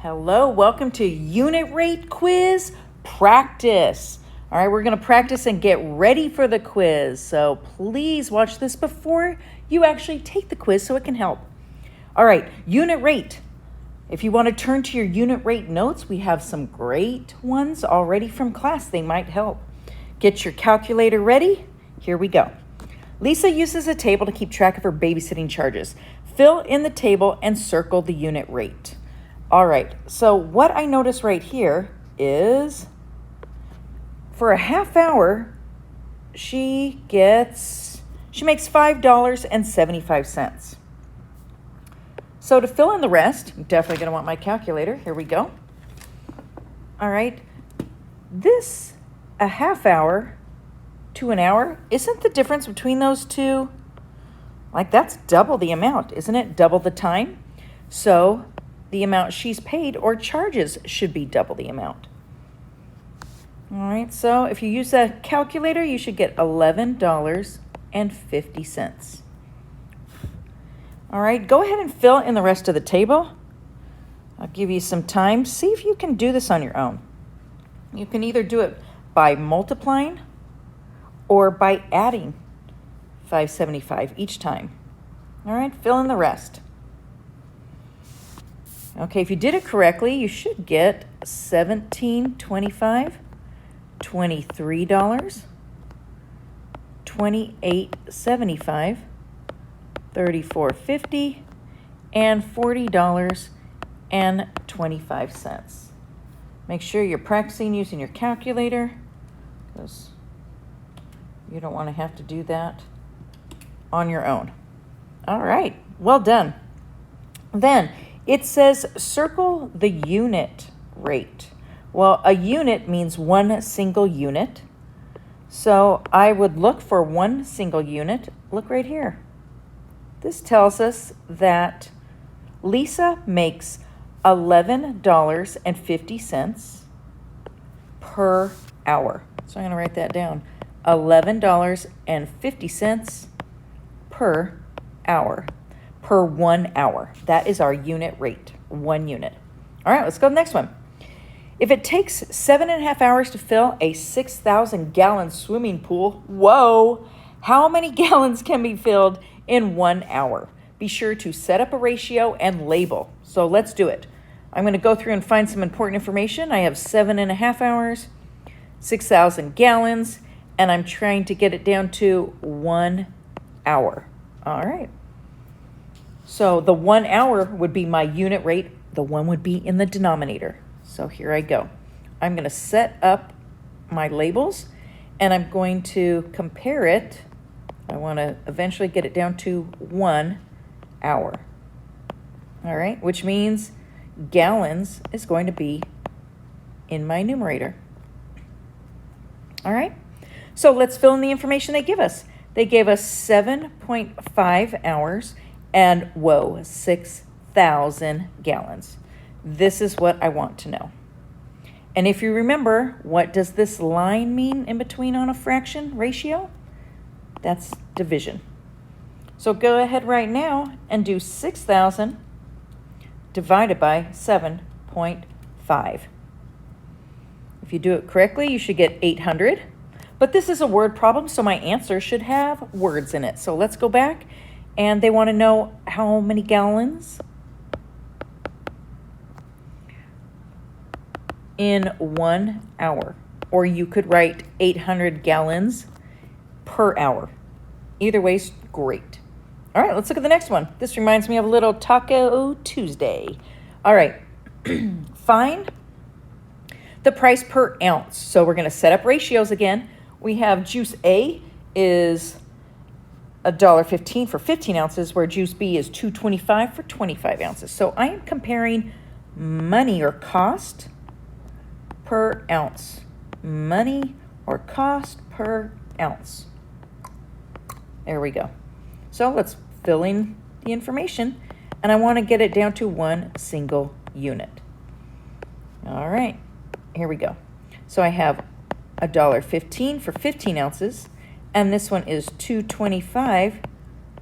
Hello, welcome to Unit Rate Quiz Practice. All right, we're going to practice and get ready for the quiz. So please watch this before you actually take the quiz so it can help. All right, unit rate. If you want to turn to your unit rate notes, we have some great ones already from class. They might help. Get your calculator ready. Here we go. Lisa uses a table to keep track of her babysitting charges. Fill in the table and circle the unit rate. All right, so what I notice right here is for a half hour, she makes $5.75. So to fill in the rest, I'm definitely gonna want my calculator. Here we go. All right, a half hour to an hour, isn't the difference between those two? Like that's double the amount, isn't it? Double the time. So the amount she's paid or charges should be double the amount. All right, so if you use a calculator, you should get $11.50. All right, go ahead and fill in the rest of the table. I'll give you some time. See if you can do this on your own. You can either do it by multiplying or by adding $5.75 each time. All right, fill in the rest. Okay, if you did it correctly, you should get $17.25, $23, $28.75, $34.50, and $40.25. Make sure you're practicing using your calculator, because you don't want to have to do that on your own. All right, well done. Then it says circle the unit rate. Well, a unit means one single unit. So I would look for one single unit. Look right here. This tells us that Lisa makes $11.50 per hour. So I'm going to write that down. $11.50 per hour. Per 1 hour. That is our unit rate, 1 unit. All right, let's go to the next one. If it takes 7.5 hours to fill a 6,000-gallon swimming pool, whoa, how many gallons can be filled in 1 hour? Be sure to set up a ratio and label. So let's do it. I'm going to go through and find some important information. I have 7.5 hours, 6,000 gallons, and I'm trying to get it down to 1 hour. All right. So the 1 hour would be my unit rate. The 1 would be in the denominator. So here I go. I'm going to set up my labels and I'm going to compare it. I want to eventually get it down to 1 hour. All right, which means gallons is going to be in my numerator. All right, so let's fill in the information they give us. They gave us 7.5 hours and whoa, 6,000 gallons. This is what I want to know. And if you remember, what does this line mean in between on a fraction ratio? That's division. So go ahead right now and do 6,000 divided by 7.5. If you do it correctly, you should get 800. But this is a word problem, so my answer should have words in it. So let's go back. And they want to know how many gallons in 1 hour. Or you could write 800 gallons per hour. Either way's great. All right, let's look at the next one. This reminds me of a little Taco Tuesday. All right, find the price per ounce. So we're going to set up ratios again. We have juice A is $1.15 for 15 ounces, where juice B is $2.25 for 25 ounces. So I am comparing money or cost per ounce. Money or cost per ounce. There we go. So let's fill in the information, and I want to get it down to one single unit. All right, here we go. So I have $1.15 for 15 ounces, and this one is $2.25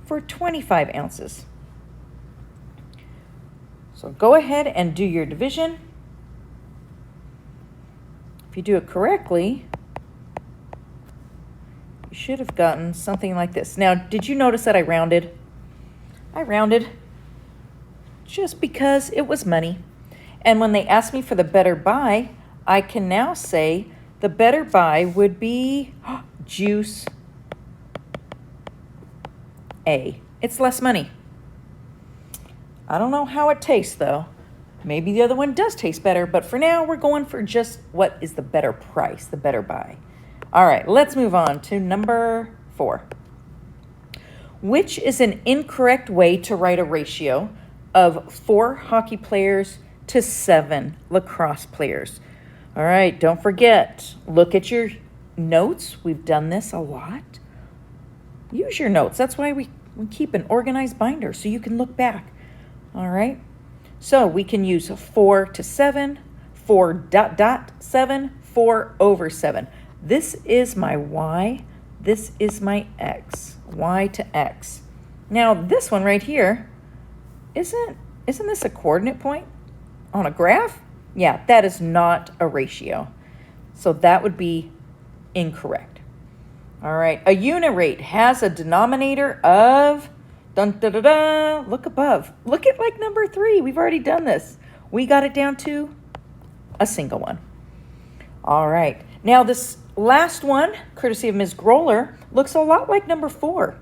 for 25 ounces. So go ahead and do your division. If you do it correctly, you should have gotten something like this. Now, did you notice that I rounded? I rounded just because it was money. And when they asked me for the better buy, I can now say the better buy would be juice A. It's less money. I don't know how it tastes though. Maybe the other one does taste better, but for now we're going for just what is the better price, the better buy. All right, let's move on to number 4. Which is an incorrect way to write a ratio of 4 hockey players to 7 lacrosse players? All right, don't forget, look at your notes. We've done this a lot. Use your notes. That's why we keep an organized binder so you can look back. All right, so we can use 4 to 7, 4.7, 4 over 7. This is my y, this is my x, y to x. Now this one right here, isn't this a coordinate point on a graph? Yeah, that is not a ratio. So that would be incorrect. All right, a unit rate has a denominator of, dun, da, da, da, look above. Look at like number 3, we've already done this. We got it down to a single one. All right, now this last one, courtesy of Ms. Groller, looks a lot like number 4.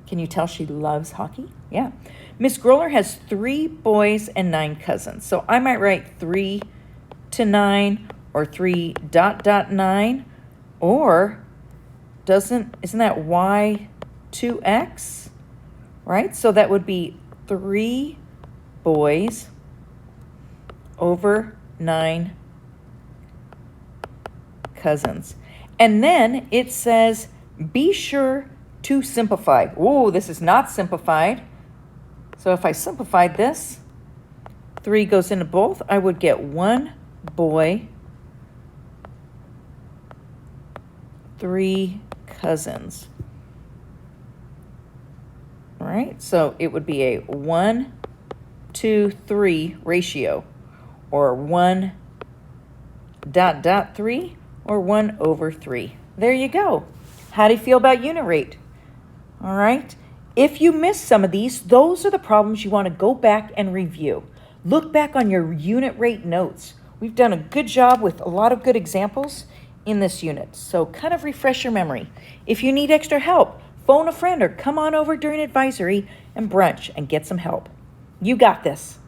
Can you tell she loves hockey? Yeah. Ms. Groller has 3 boys and 9 cousins. So I might write 3 to 9 or 3.9, or isn't that y to x, right? So that would be 3 boys over 9 cousins. And then it says, be sure to simplify. Oh, this is not simplified. So if I simplified this, 3 goes into both, I would get 1 boy, 3 cousins. All right, so it would be a 1 to 3 ratio, or 1.3, or 1 over 3. There you go. How do you feel about unit rate? All right. If you missed some of these, those are the problems you want to go back and review. Look back on your unit rate notes. We've done a good job with a lot of good examples in this unit, so kind of refresh your memory. If you need extra help, phone a friend or come on over during advisory and brunch and get some help. You got this.